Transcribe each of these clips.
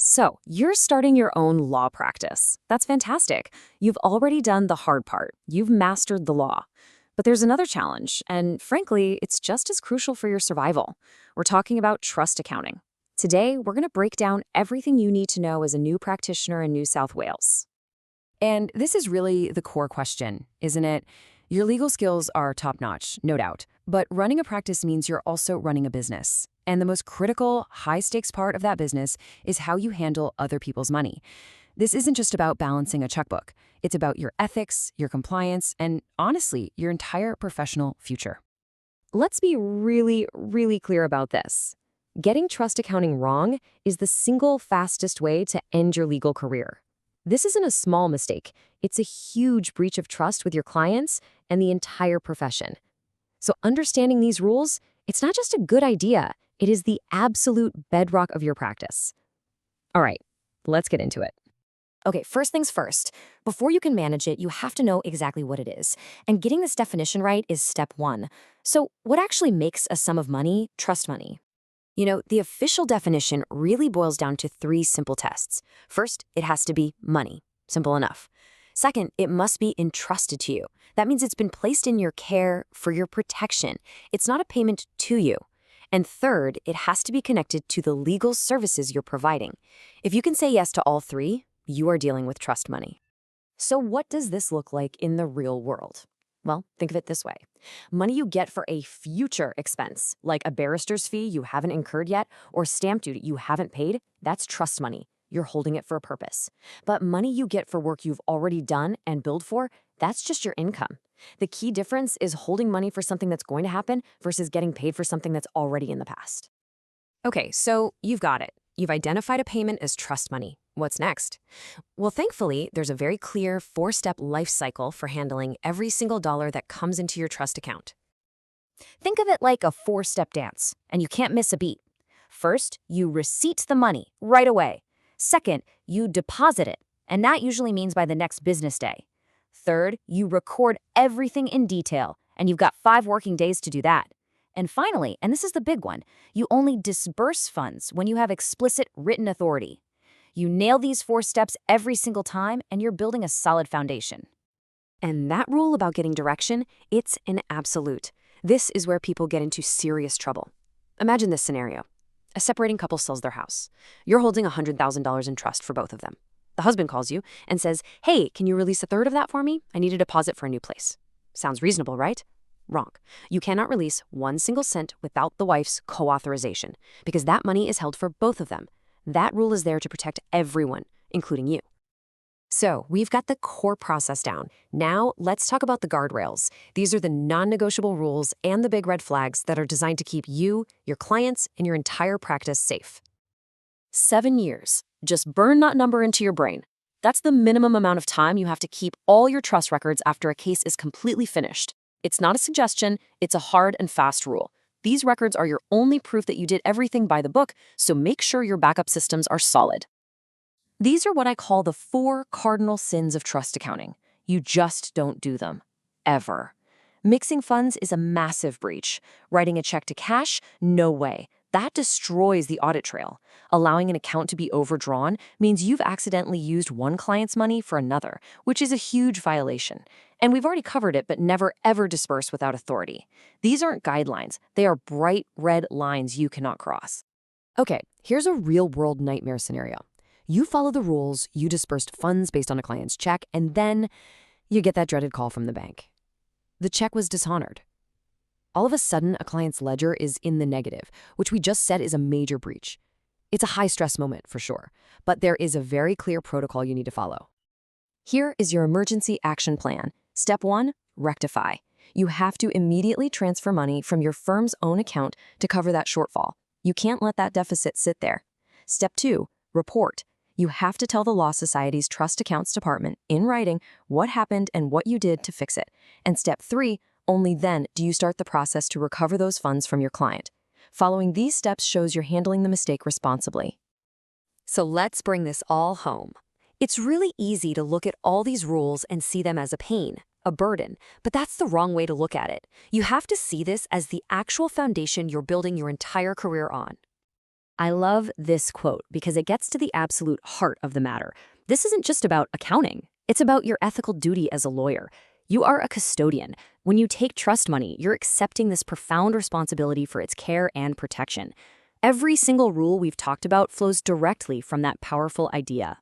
So, you're starting your own law practice. That's fantastic. You've already done the hard part. You've mastered the law. But there's another challenge, and frankly, it's just as crucial for your survival. We're talking about trust accounting. Today, we're going to break down everything you need to know as a new practitioner in New South Wales. And this is really the core question, isn't it? Your legal skills are top-notch, no doubt. But running a practice means you're also running a business. And the most critical, high-stakes part of that business is how you handle other people's money. This isn't just about balancing a checkbook. It's about your ethics, your compliance, and honestly, your entire professional future. Let's be really, really clear about this. Getting trust accounting wrong is the single fastest way to end your legal career. This isn't a small mistake. It's a huge breach of trust with your clients and the entire profession. So understanding these rules, it's not just a good idea, it is the absolute bedrock of your practice. All right, let's get into it. Okay, first things first. Before you can manage it, you have to know exactly what it is. And getting this definition right is step one. So what actually makes a sum of money trust money? The official definition really boils down to three simple tests. First, it has to be money. Simple enough. Second, it must be entrusted to you. That means it's been placed in your care for your protection. It's not a payment to you. And third, it has to be connected to the legal services you're providing. If you can say yes to all three, you are dealing with trust money. So what does this look like in the real world? Well, think of it this way. Money you get for a future expense, like a barrister's fee you haven't incurred yet or stamp duty you haven't paid, that's trust money. You're holding it for a purpose. But money you get for work you've already done and billed for, that's just your income. The key difference is holding money for something that's going to happen versus getting paid for something that's already in the past. Okay, so you've got it. You've identified a payment as trust money. What's next? Well, thankfully, there's a very clear four-step life cycle for handling every single dollar that comes into your trust account. Think of it like a four-step dance, and you can't miss a beat. First, you receipt the money right away. Second, you deposit it, and that usually means by the next business day. Third, you record everything in detail, and you've got 5 working days to do that. And finally, and this is the big one, you only disburse funds when you have explicit written authority. You nail these 4 steps every single time, and you're building a solid foundation. And that rule about getting direction, it's an absolute. This is where people get into serious trouble. Imagine this scenario. A separating couple sells their house. You're holding $100,000 in trust for both of them. The husband calls you and says, "Hey, can you release a third of that for me? I need a deposit for a new place." Sounds reasonable, right? Wrong. You cannot release 1 single cent without the wife's co-authorization, because that money is held for both of them. That rule is there to protect everyone, including you. So we've got the core process down. Now let's talk about the guardrails. These are the non-negotiable rules and the big red flags that are designed to keep you, your clients, and your entire practice safe. 7 years. Just burn that number into your brain. That's the minimum amount of time you have to keep all your trust records after a case is completely finished. It's not a suggestion, it's a hard and fast rule. These records are your only proof that you did everything by the book, so make sure your backup systems are solid. These are what I call the 4 cardinal sins of trust accounting. You just don't do them. Ever. Mixing funds is a massive breach. Writing a check to cash? No way. That destroys the audit trail. Allowing an account to be overdrawn means you've accidentally used one client's money for another, which is a huge violation. And we've already covered it, but never ever disperse without authority. These aren't guidelines. They are bright red lines you cannot cross. Okay, here's a real-world nightmare scenario. You follow the rules, you dispersed funds based on a client's check, and then you get that dreaded call from the bank. The check was dishonored. All of a sudden, a client's ledger is in the negative, which we just said is a major breach. It's a high-stress moment, for sure, but there is a very clear protocol you need to follow. Here is your emergency action plan. Step 1, rectify. You have to immediately transfer money from your firm's own account to cover that shortfall. You can't let that deficit sit there. Step 2, report. You have to tell the Law Society's Trust Accounts Department in writing what happened and what you did to fix it. And step 3, only then do you start the process to recover those funds from your client. Following these steps shows you're handling the mistake responsibly. So let's bring this all home. It's really easy to look at all these rules and see them as a pain, a burden, but that's the wrong way to look at it. You have to see this as the actual foundation you're building your entire career on. I love this quote because it gets to the absolute heart of the matter. This isn't just about accounting. It's about your ethical duty as a lawyer. You are a custodian. When you take trust money, you're accepting this profound responsibility for its care and protection. Every single rule we've talked about flows directly from that powerful idea.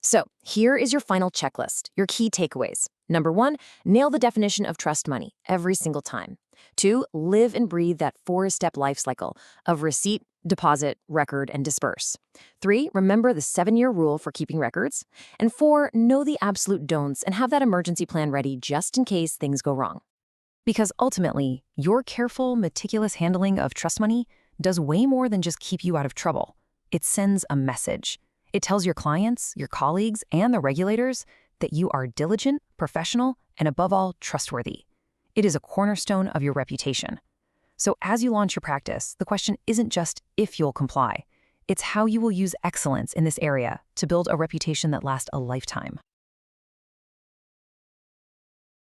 So, here is your final checklist, your key takeaways. Number 1, nail the definition of trust money every single time. 2, live and breathe that 4-step life cycle of receipt, deposit, record, and disperse. 3, remember the 7-year rule for keeping records. And 4, know the absolute don'ts and have that emergency plan ready just in case things go wrong. Because ultimately, your careful, meticulous handling of trust money does way more than just keep you out of trouble. It sends a message. It tells your clients, your colleagues, and the regulators that you are diligent, professional, and above all, trustworthy. It is a cornerstone of your reputation. So as you launch your practice, the question isn't just if you'll comply. It's how you will use excellence in this area to build a reputation that lasts a lifetime.